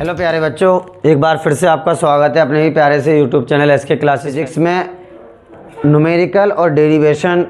Hello प्यारे बच्चों, एक बार फिर से आपका स्वागत है अपने ही प्यारे से YouTube channel SK classes. Physics में न्यूमेरिकल और डेरिवेशन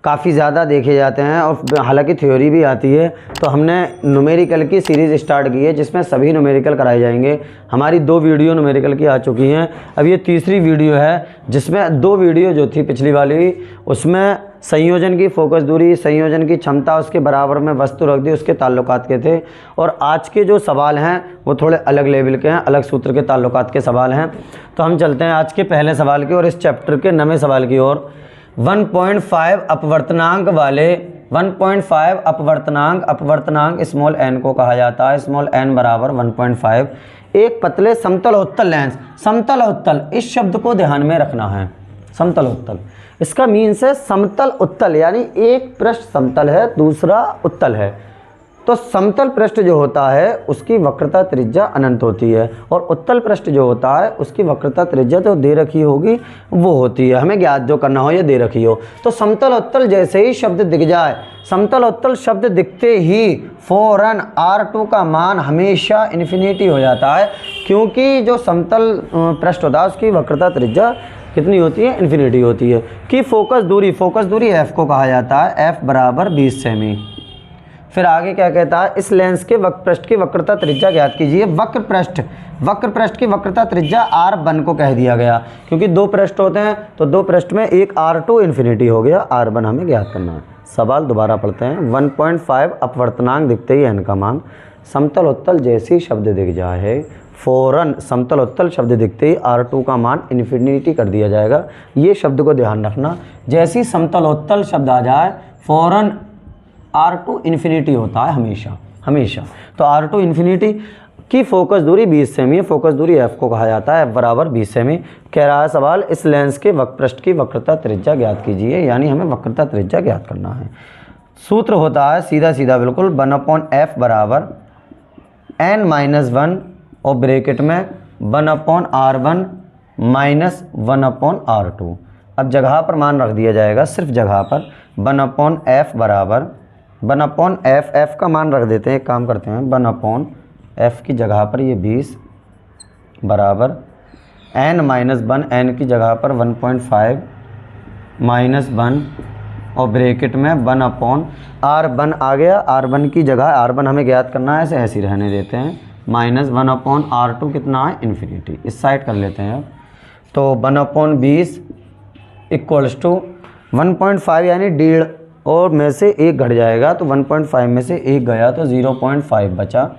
काफ़ी ज़्यादा देखे जाते हैं और हालांकि थ्योरी भी आती है। तो हमने न्यूमेरिकल की सीरीज़ स्टार्ट की है जिसमें सभी न्यूमेरिकल कराए जाएंगे। हमारी 2 वीडियो न्यूमेरिकल की आ चुकी हैं, अब ये तीसरी वीडियो है जिसमें 2 वीडियो जो थी पिछली वाली उसमें संयोजन की फोकस दूरी, संयोजन की क्षमता, उसके बराबर में वस्तु रख दी, उसके ताल्लुकात के थे। और आज के जो सवाल हैं वो थोड़े अलग लेवल के हैं, अलग सूत्र के ताल्लुकात के सवाल हैं। तो हम चलते हैं आज के पहले सवाल की और इस चैप्टर के 9वें सवाल की ओर। 1.5 अपवर्तनांक वाले 1.5 अपवर्तनांक स्मॉल n को कहा जाता है। स्मॉल n बराबर 1.5 एक पतले समतल उत्तल लेंस। समतल उत्तल, इस शब्द को ध्यान में रखना है। समतल उत्तल, इसका मीन्स है समतल उत्तल, यानी एक पृष्ठ समतल है, दूसरा उत्तल है। तो समतल पृष्ठ जो होता है उसकी वक्रता त्रिज्या अनंत होती है और उत्तल पृष्ठ जो होता है उसकी वक्रता त्रिज्या जो दे रखी होगी वो होती है। हमें ज्ञात जो करना हो ये दे रखी हो। तो समतल उत्तल जैसे ही शब्द दिख जाए, समतल उत्तल शब्द दिखते ही फौरन R2 का मान हमेशा इन्फिनिटी हो जाता है, क्योंकि जो समतल पृष्ठ होता है उसकी वक्रता त्रिज्या कितनी होती है? इन्फिनिटी होती है। कि फोकस दूरी f को कहा जाता है, f बराबर 20 सेमी। फिर आगे क्या कहता है? इस लेंस के वक्र पृष्ठ की वक्रता त्रिज्या ज्ञात कीजिए। वक्र पृष्ठ की वक्रता त्रिज्या R1 को कह दिया गया, क्योंकि 2 पृष्ठ होते हैं तो 2 पृष्ठ में एक R2 इन्फिनिटी हो गया, R1 हमें ज्ञात करना है। सवाल दोबारा पढ़ते हैं। 1.5 अपवर्तनांक दिखते ही n का मान, समतल उत्तल जैसी शब्द दिख जाए फौरन समतल उत्तल शब्द दिखते ही R2 का मान इन्फिनिटी कर दिया जाएगा। ये शब्द को ध्यान रखना, जैसी समतल उत्तल शब्द आ जाए फौरन R2 इन्फिनिटी होता है हमेशा। तो R2 इन्फिनिटी की फोकस दूरी 20 सेमी है। फोकस दूरी f को कहा जाता है, f बराबर 20 सेमी। कह रहा है सवाल इस लेंस के वक्र पृष्ठ की वक्रता त्रिज्या ज्ञात कीजिए, यानी हमें वक्रता त्रिज्या ज्ञात करना है। सूत्र होता है सीधा बिल्कुल 1/f बराबर n-1 और ब्रैकेट में 1/r1 माइनस 1/r2। अब जगह पर मान रख दिया जाएगा, सिर्फ जगह पर 1/f बराबर 1/f, f का मान रख देते हैं। एक काम करते हैं, 1/f की जगह पर ये 20 बराबर n-1, n की जगह पर 1.5 माइनस 1 और ब्रैकेट में 1/r1 आ गया। r1 की जगह r1 हमें ज्ञात करना है, ऐसे ही रहने देते हैं। माइनस 1/r2 कितना है? इन्फिनिटी। इस साइड कर लेते हैं अब। तो 1/20 इक्वल्स टू 1.5 यानी 1.5 और में से 1 घट जाएगा, तो 1.5 में से 1 गया तो 0.5 बचा।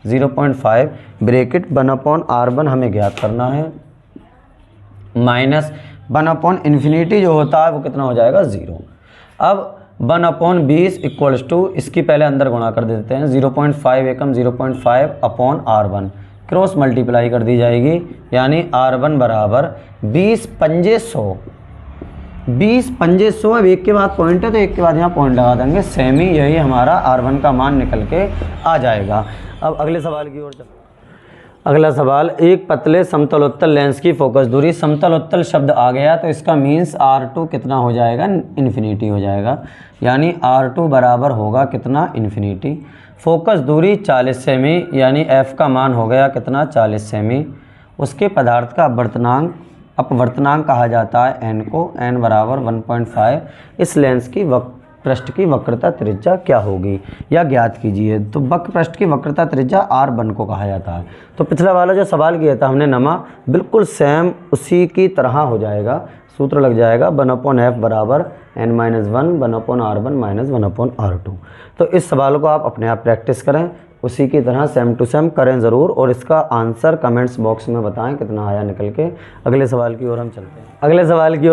0.5 ब्रैकेट 1/r1 हमें ज्ञात करना है, माइनस 1/इन्फिनिटी जो होता है वो कितना हो जाएगा? 0। अब 1/20 इक्वल्स टू, इसकी पहले अंदर गुणा कर देते हैं, 0.5 एकम 0.5/r1 क्रॉस मल्टीप्लाई कर दी जाएगी, यानी r1 बराबर 20 पंजे 100। 20 पंजे 100, अब एक के बाद पॉइंट है तो एक के बाद यहाँ पॉइंट लगा देंगे, सेमी। यही हमारा r1 का मान निकल के आ जाएगा। अब अगले सवाल की ओर चलते हैं। अगला सवाल, एक पतले समतल उत्तल लेंस की फोकस दूरी। समतल उत्तल शब्द आ गया तो इसका मीन्स R2 कितना हो जाएगा? इन्फिनिटी हो जाएगा, यानी R2 बराबर होगा कितना? इन्फिनिटी। फोकस दूरी 40 सेमी, यानी f का मान हो गया कितना? 40 सेमी। उसके पदार्थ का अपवर्तनांक कहा जाता है n को, n बराबर 1.5। इस लेंस की पृष्ठ की वक्रता त्रिज्या क्या होगी या ज्ञात कीजिए। तो वक्र पृष्ठ की वक्रता त्रिज्या R1 को कहा जाता है। तो पिछला वाला जो सवाल किया था हमने नमा, बिल्कुल सेम उसी की तरह हो जाएगा। सूत्र लग जाएगा 1/f बराबर n-1 1/r1 माइनस 1/r2। तो इस सवाल को आप अपने आप प्रैक्टिस करें, उसी की तरह सेम टू सेम करें ज़रूर, और इसका आंसर कमेंट्स बॉक्स में बताएं कितना आया निकल के। अगले सवाल की ओर हम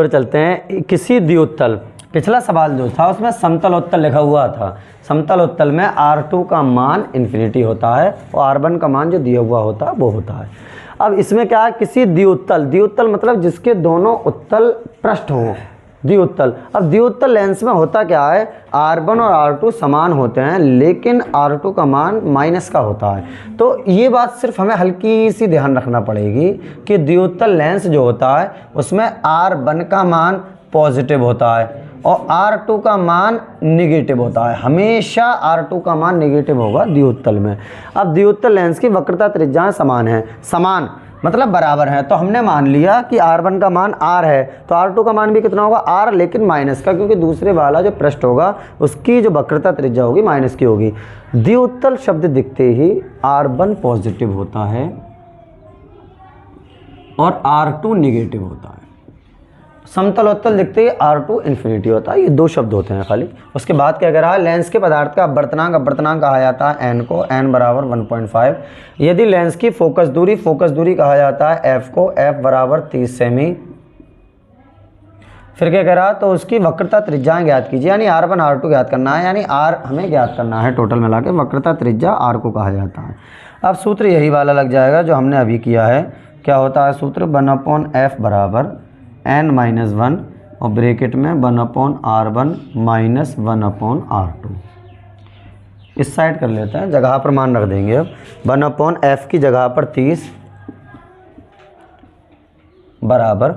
चलते हैं। किसी द्विउत्तल, पिछला सवाल जो था उसमें समतल उत्तल लिखा हुआ था। समतल उत्तल में R2 का मान इन्फिनिटी होता है और R1 का मान जो दिया हुआ होता है वो होता है। अब इसमें क्या है? किसी द्विउत्तल मतलब जिसके दोनों उत्तल पृष्ठ हों, द्विउत्तल। अब द्विउत्तल लेंस में होता क्या है? R1 और R2 समान होते हैं, लेकिन R2 का मान माइनस का होता है। तो ये बात सिर्फ हमें हल्की सी ध्यान रखना पड़ेगी कि द्विउत्तल लेंस जो होता है उसमें R1 का मान पॉजिटिव होता है और R2 का मान निगेटिव होता है, हमेशा R2 का मान निगेटिव होगा द्विउत्तल में। अब द्विउत्तल लेंस की वक्रता त्रिज्याएं समान है, समान मतलब बराबर है, तो हमने मान लिया कि R1 का मान R है तो R2 का मान भी कितना होगा R, लेकिन माइनस का, क्योंकि दूसरे वाला जो पृष्ठ होगा उसकी जो वक्रता त्रिज्या होगी माइनस की होगी। द्विउत्तल शब्द दिखते ही R1 पॉजिटिव होता है और R2 निगेटिव होता है। समतलोत्तल दिखते ही R2 इन्फिनिटी होता है। ये दो शब्द होते हैं खाली। उसके बाद क्या कह रहा है, लेंस के पदार्थ का अपवर्तनांक कहा जाता है n को, n बराबर 1.5। यदि लेंस की फोकस दूरी कहा जाता है f को, f बराबर 30 सेमी। फिर क्या कह रहा है, तो उसकी वक्रता त्रिज्याएं ज्ञात कीजिए, यानी R1 R2 ज्ञात करना है, यानी R हमें ज्ञात करना है टोटल मिला के, वक्रता त्रिज्या R को कहा जाता है। अब सूत्र यही वाला लग जाएगा जो हमने अभी किया है। क्या होता है सूत्र, 1/f बराबर n-1 और ब्रैकेट में 1/r1 माइनस 1/r2। इस साइड कर लेते हैं, जगह पर मान रख देंगे। अब 1/f की जगह पर 30 बराबर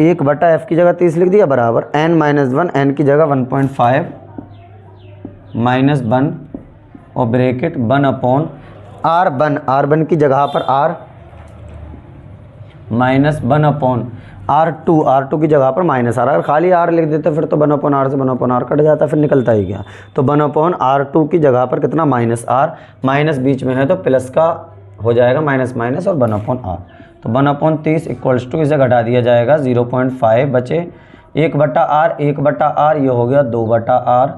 1/f की जगह 30 लिख दिया, बराबर n-1, n की जगह 1.5 माइनस 1 और ब्रैकेट 1/r1 की जगह पर r माइनस 1/r2 की जगह पर माइनस r। अगर खाली r लिख देते फिर तो 1/r से 1/r कट जाता, फिर निकलता ही गया। तो 1/r2 की जगह पर कितना, माइनस r, माइनस बीच में है तो प्लस का हो जाएगा, माइनस माइनस और 1/r। तो 1/30 इक्वल्स टू, इसे घटा दिया जाएगा, 0.5 बचे 1/r ये हो गया 2/r।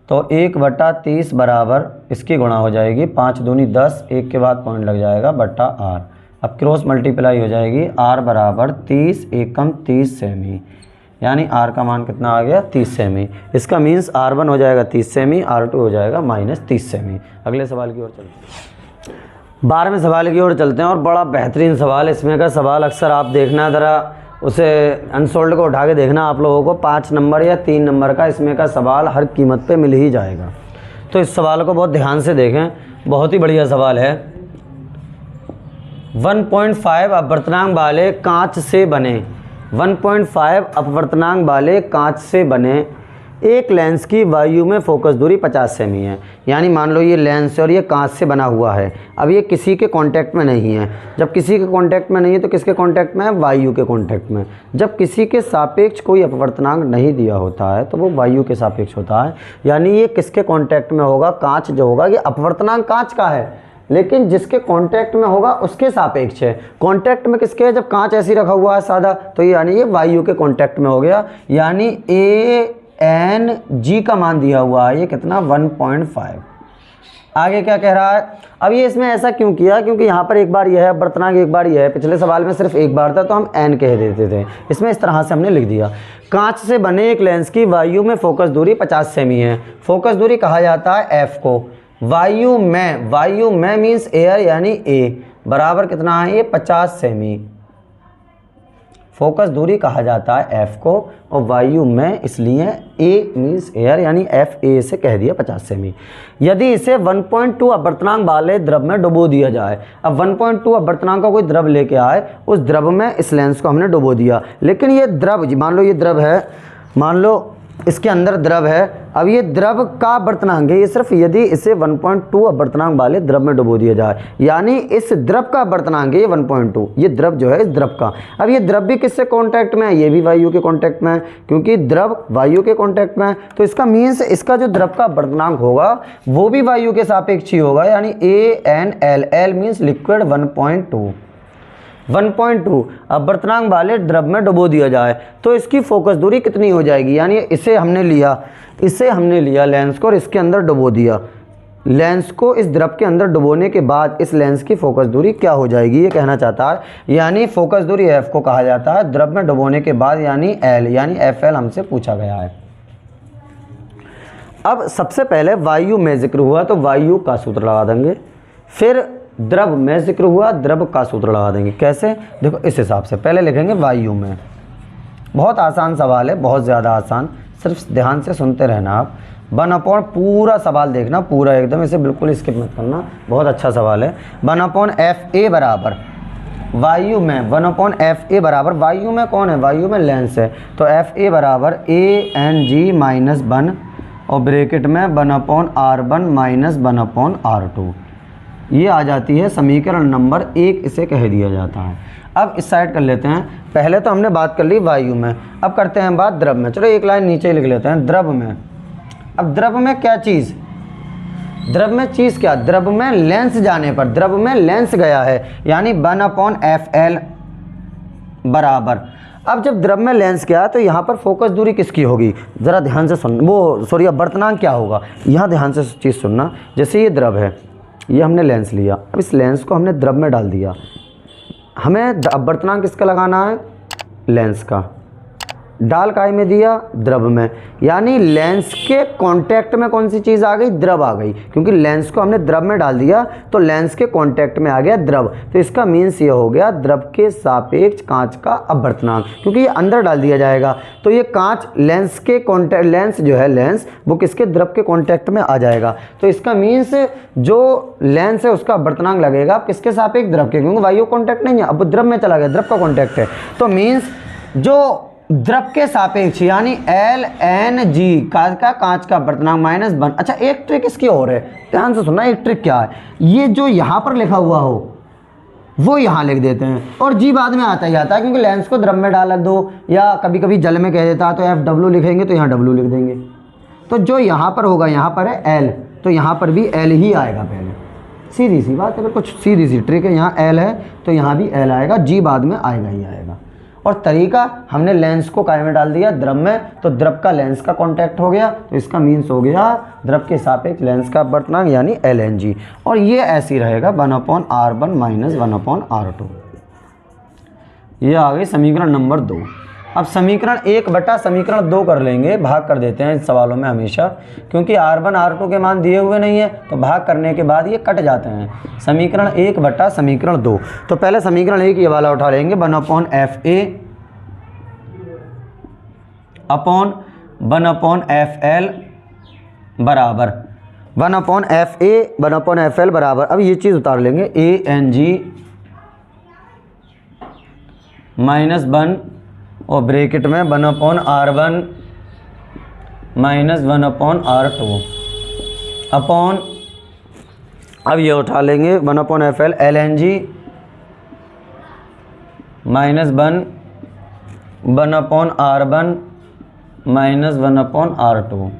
तो 1/30 बराबर इसकी गुणा हो जाएगी 5 दूनी 10, 1 के बाद पॉइंट लग जाएगा बटा r। अब क्रॉस मल्टीप्लाई हो जाएगी, r बराबर 30 एकम 30 सेमी, यानी r का मान कितना आ गया 30 सेमी। इसका मीन्स R1 हो जाएगा 30 सेमी, R2 हो जाएगा माइनस 30 सेमी। अगले सवाल की ओर चलते हैं, 12वें सवाल की ओर चलते हैं और बड़ा बेहतरीन सवाल। इसमें का सवाल अक्सर आप देखना, ज़रा उसे अनसोल्ड को उठा के देखना, आप लोगों को 5 नंबर या 3 नंबर का इसमें का सवाल हर कीमत पे मिल ही जाएगा। तो इस सवाल को बहुत ध्यान से देखें, बहुत ही बढ़िया सवाल है। 1.5 अपवर्तनांक वाले कांच से बने 1.5 अपवर्तनांक वाले कांच से बने एक लेंस की वायु में फोकस दूरी 50 सेमी है। यानी मान लो ये लेंस और ये कांच से बना हुआ है। अब ये किसी के कांटेक्ट में नहीं है। जब किसी के कांटेक्ट में नहीं है तो किसके कांटेक्ट में है, वायु के कांटेक्ट में। जब किसी के सापेक्ष कोई अपवर्तनांक नहीं दिया होता है तो वो वायु के सापेक्ष होता है। यानी ये किसके कांटेक्ट में होगा, कांच जो होगा, ये अपवर्तनांक कांच का है लेकिन जिसके कांटेक्ट में होगा उसके सापेक्ष है। कांटेक्ट में किसके है, जब कांच ऐसी रखा हुआ है सादा, तो यानी ये वायु के कांटेक्ट में हो गया। यानी ANG का मान दिया हुआ है, ये कितना 1.5। आगे क्या कह रहा है, अब ये इसमें ऐसा क्यों किया, क्योंकि यहाँ पर एक बार यह है अपवर्तनांक, एक बार यह है। पिछले सवाल में सिर्फ एक बार था तो हम n कह देते थे, इसमें इस तरह से हमने लिख दिया। कांच से बने एक लेंस की वायु में फोकस दूरी 50 सेमी है। फोकस दूरी कहा जाता है f को। वायु में मीन्स एयर, यानी a बराबर कितना है, ये 50 सेमी। फोकस दूरी कहा जाता है f को और वायु में इसलिए a मीन्स एयर, यानी f a से कह दिया 50 सेमी। यदि इसे 1.2 अपवर्तनांक वाले द्रव में डुबो दिया जाए। अब 1.2 अपवर्तनांक का कोई द्रव लेके आए, उस द्रव में इस लेंस को हमने डुबो दिया, लेकिन ये द्रव, मान लो ये द्रव है, मान लो इसके अंदर द्रव है। अब ये द्रव का अपवर्तनांक है, ये सिर्फ यदि इसे 1.2 अपवर्तनांक वाले द्रव में डुबो दिया जाए, यानी इस द्रव का अपवर्तनांक है ये 1.2। ये द्रव जो है इस द्रव का, अब ये द्रव भी किससे कांटेक्ट में है, ये भी वायु के कांटेक्ट में है, क्योंकि द्रव वायु के कांटेक्ट में है। तो इसका मीन्स इसका जो द्रव का अपवर्तनांक होगा वो भी वायु के सापेक्ष ही होगा, यानी ANL, L मीन्स लिक्विड 1.2 अपवर्तनांक वाले द्रव में डुबो दिया जाए तो इसकी फोकस दूरी कितनी हो जाएगी। यानी इसे हमने लिया लेंस को और इसके अंदर डुबो दिया। लेंस को इस द्रव के अंदर डुबोने के बाद इस लेंस की फोकस दूरी क्या हो जाएगी, ये कहना चाहता है। यानी फोकस दूरी f को कहा जाता है द्रव में डुबोने के बाद, यानी L, यानी FL हमसे पूछा गया है। अब सबसे पहले वायु में जिक्र हुआ तो वायु का सूत्र लगा देंगे, फिर द्रव में जिक्र हुआ, द्रव का सूत्र लगा देंगे। कैसे, देखो इस हिसाब से पहले लिखेंगे वायु में। बहुत आसान सवाल है, बहुत ज़्यादा आसान, सिर्फ ध्यान से सुनते रहना आप। 1/, पूरा सवाल देखना, पूरा एकदम, इसे बिल्कुल स्किप मत करना, बहुत अच्छा सवाल है। 1/FA बराबर वायु में 1/FA बराबर, वायु में कौन है, वायु में लेंस है, तो FA बराबर ANG माइनस 1 और ब्रैकेट में 1/R1 माइनस 1/R2। ये आ जाती है समीकरण नंबर 1, इसे कह दिया जाता है। अब इस साइड कर लेते हैं। पहले तो हमने बात कर ली वायु में, अब करते हैं बात द्रव में। चलो एक लाइन नीचे लिख लेते हैं द्रव में। अब द्रव में क्या चीज़, द्रव में चीज़ क्या, द्रव में लेंस जाने पर, द्रव में लेंस गया है यानी 1/FL बराबर। अब जब द्रव में लेंस गया तो यहाँ पर फोकस दूरी किसकी होगी, ज़रा ध्यान से सुन, वो सॉरी अपर्तनांक क्या होगा, यहाँ ध्यान से चीज़ सुनना। जैसे ये द्रव है, ये हमने लेंस लिया, अब इस लेंस को हमने द्रव में डाल दिया, हमें अपर्तनांक किसका लगाना है, लेंस का। डाल काय में दिया, द्रव में, यानी लेंस के कांटेक्ट में कौन सी चीज़ आ गई, द्रव आ गई, क्योंकि लेंस को हमने द्रव में डाल दिया तो लेंस के कांटेक्ट में आ गया द्रव। तो इसका मीन्स ये हो गया द्रव के सापेक्ष कांच का अपवर्तनांक, क्योंकि ये अंदर डाल दिया जाएगा तो ये कांच लेंस के कांटेक्ट, लेंस जो है लेंस वो किसके, द्रव के कांटेक्ट में आ जाएगा। तो इसका मीन्स जो लेंस है उसका अपवर्तनांक लगेगा किसके सापेक्ष, द्रव के, क्योंकि वायु कॉन्टैक्ट नहीं है, अब द्रव में चला गया, द्रव का कॉन्टैक्ट है। तो मीन्स जो द्रव के सापेक्ष यानी LNG कांच का अपवर्तनांक माइनस 1। अच्छा एक ट्रिक इसकी और है, ध्यान से सुनना, एक ट्रिक क्या है, ये जो यहाँ पर लिखा हुआ हो वो यहाँ लिख देते हैं और जी बाद में आता ही आता है, क्योंकि लेंस को द्रव में डाल दो या कभी कभी जल में कह देता तो FW लिखेंगे तो यहाँ W लिख देंगे। तो जो यहाँ पर होगा, यहाँ पर है L, तो यहाँ पर भी L ही आएगा पहले, सीधी सी बात है, कुछ सीधी सी ट्रिक है। यहाँ L है तो यहाँ भी L आएगा, जी बाद में आएगा ही आएगा। और तरीका, हमने लेंस को काय में डाल दिया, द्रव में, तो द्रव का लेंस का कांटेक्ट हो गया, तो इसका मीन्स हो गया द्रव के सापेक्ष लेंस का अपवर्तनांक यानी LNG। और ये ऐसी रहेगा 1/R1 माइनस 1/R2। ये आ गई समीकरण नंबर 2। अब समीकरण 1 बटा समीकरण 2 कर लेंगे, भाग कर देते हैं इन सवालों में हमेशा, क्योंकि R1 R2 के मान दिए हुए नहीं है तो भाग करने के बाद ये कट जाते हैं। समीकरण 1 बटा समीकरण 2, तो पहले समीकरण 1 ये वाला उठा लेंगे, 1/FA अपॉन 1/FL बराबर 1/FA 1/FL बराबर। अब ये चीज़ उतार लेंगे, ANG माइनस 1 और ब्रैकेट में 1/R1 माइनस 1/R2 अपॉन, अब ये उठा लेंगे 1/FL LNG minus 1/R1 minus 1/R2।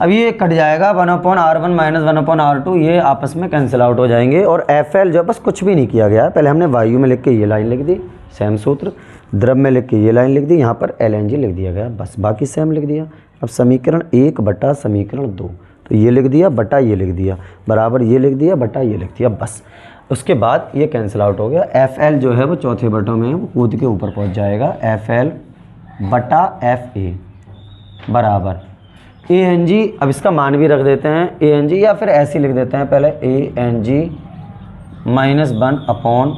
अब ये कट जाएगा, 1/R1 माइनस 1/R2 ये आपस में कैंसिल आउट हो जाएंगे। और FL जो बस कुछ भी नहीं किया गया है, पहले हमने वायु में लिख के ये लाइन लिख दी, सेम सूत्र, द्रव में लिख के ये लाइन लिख दी, यहाँ पर LNG लिख दिया गया, बस बाकी सेम लिख दिया। अब समीकरण 1 बटा समीकरण 2, तो ये लिख दिया बटा ये लिख दिया बराबर ये लिख दिया बटा ये लिख दिया, बस। उसके बाद ये कैंसिल आउट हो गया। FL जो है वो चौथे बटों में है, वो कूद के ऊपर पहुँच जाएगा, FL बटा FA बराबर ANG। अब इसका मान भी रख देते हैं ANG, या फिर ऐसे लिख देते हैं पहले ANG minus 1 upon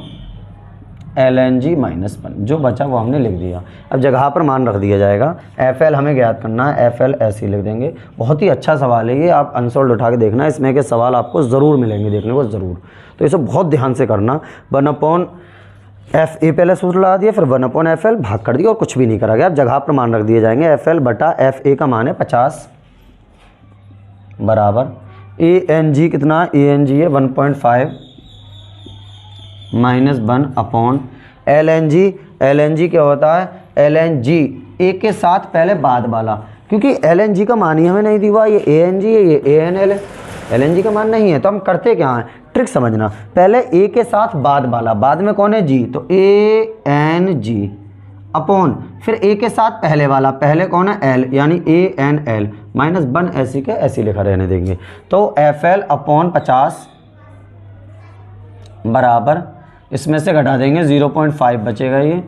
LNG minus 1, जो बचा वो हमने लिख दिया। अब जगह पर मान रख दिया जाएगा, FL हमें ज्ञात करना है, FL ऐसे ही लिख देंगे। बहुत ही अच्छा सवाल है ये, आप अनसोल्ड उठा के देखना, इसमें के सवाल आपको ज़रूर मिलेंगे देखने को, ज़रूर। तो इसे बहुत ध्यान से करना। 1/FA पहले सूत्र लगा दिया, फिर 1/FL भाग कर दिया और कुछ भी नहीं करा गया। अब जगह पर मान रख दिए जाएंगे, FL बटा FA का मान है 50 बराबर ANG कितना, ANG है 1.5 माइनस 1 अपॉन LNG क्या होता है, LNG A के साथ पहले बाद वाला, क्योंकि LNG का मान ही हमें नहीं दिया, ये ANG है, ये ANL है, LNG का मान नहीं है। तो हम करते क्या हैं, ट्रिक समझना, पहले A के साथ बाद वाला, बाद में कौन है G, तो ANG अपॉन फिर A के साथ पहले वाला, पहले कौन है L यानी ANL माइनस 1 ऐसी के ऐसी लिखा रहने देंगे। तो FL अपॉन 50 बराबर, इसमें से घटा देंगे 0.5 बचेगा ये,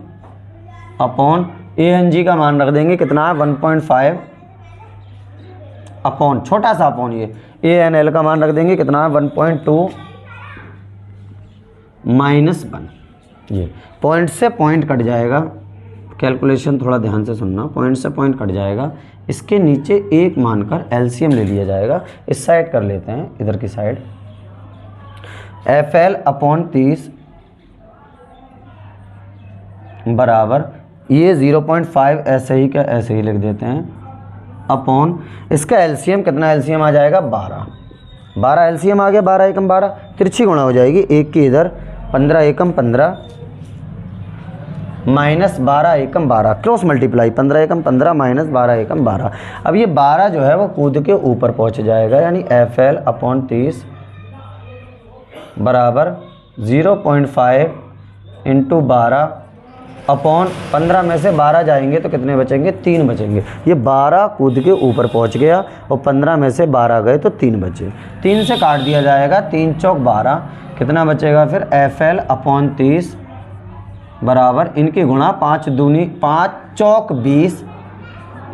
अपॉन ANG का मान रख देंगे कितना है 1.5 अपॉन छोटा सा अपॉन ये ANL का मान रख देंगे कितना है 1.2 माइनस 1। ये पॉइंट से पॉइंट कट जाएगा, कैलकुलेशन थोड़ा ध्यान से सुनना, पॉइंट से पॉइंट कट जाएगा, इसके नीचे एक मानकर LCM ले लिया जाएगा। इस साइड कर लेते हैं, इधर की साइड, FL अपॉन 30 बराबर ये 0.5 ऐसे ही का ऐसे ही लिख देते हैं अपॉन इसका एलसीएम कितना एलसीएम आ जाएगा 12 एलसीएम आ गया 12 एकम 12 तिरछी गुणा हो जाएगी 1 की इधर 15 एकम 15 माइनस 12 एकम 12 क्रॉस मल्टीप्लाई 15 एकम 15 माइनस 12 एकम 12। अब ये 12 जो है वो कूद के ऊपर पहुंच जाएगा यानी FL अपॉन 30 बराबर 0.5 इंटू 12 अपॉन 15 में से 12 जाएंगे तो कितने बचेंगे 3 बचेंगे। ये 12 कूद के ऊपर पहुंच गया और 15 में से 12 गए तो 3 बचे। 3 से काट दिया जाएगा 3 चौक 12 कितना बचेगा फिर FL अपॉन 30 बराबर इनकी गुणा 5 दूनी 5 चौक 20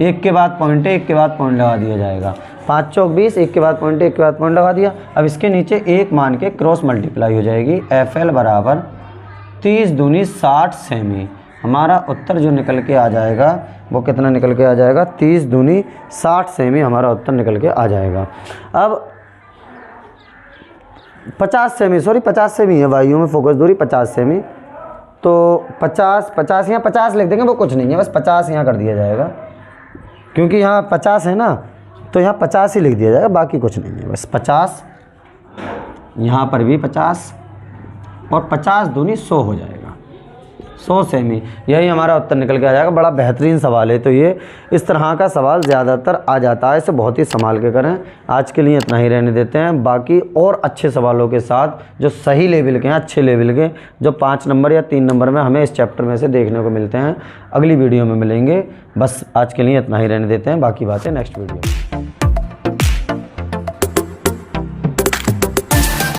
एक के बाद पॉइंट है एक के बाद पॉइंट लगा दिया जाएगा 5 चौक 20 एक के बाद पॉइंट है एक के बाद पॉइंट लगा दिया। अब इसके नीचे एक मान के क्रॉस मल्टीप्लाई हो जाएगी FL बराबर 30 दूनी 60 सेमी। हमारा उत्तर जो निकल के आ जाएगा वो कितना निकल के आ जाएगा 30 दूनी 60 सेमी हमारा उत्तर निकल के आ जाएगा। अब 50 सेमी है वायु में फोकस दूरी 50 सेमी तो 50 यहाँ 50 लिख देंगे वो कुछ नहीं है बस 50 यहाँ कर दिया जाएगा क्योंकि यहाँ 50 है ना तो यहाँ 50 ही लिख दिया जाएगा बाकी कुछ नहीं है बस 50 यहाँ पर भी 50 और 50 दूनी 100 हो जाएगा 100 सेमी। यही हमारा उत्तर निकल के आ जाएगा। बड़ा बेहतरीन सवाल है तो ये इस तरह का सवाल ज़्यादातर आ जाता है इसे बहुत ही संभाल के करें। आज के लिए इतना ही रहने देते हैं बाकी और अच्छे सवालों के साथ जो सही लेवल के हैं अच्छे लेवल के जो 5 नंबर या 3 नंबर में हमें इस चैप्टर में से देखने को मिलते हैं अगली वीडियो में मिलेंगे। बस आज के लिए इतना ही रहने देते हैं बाकी बातें नेक्स्ट वीडियो में।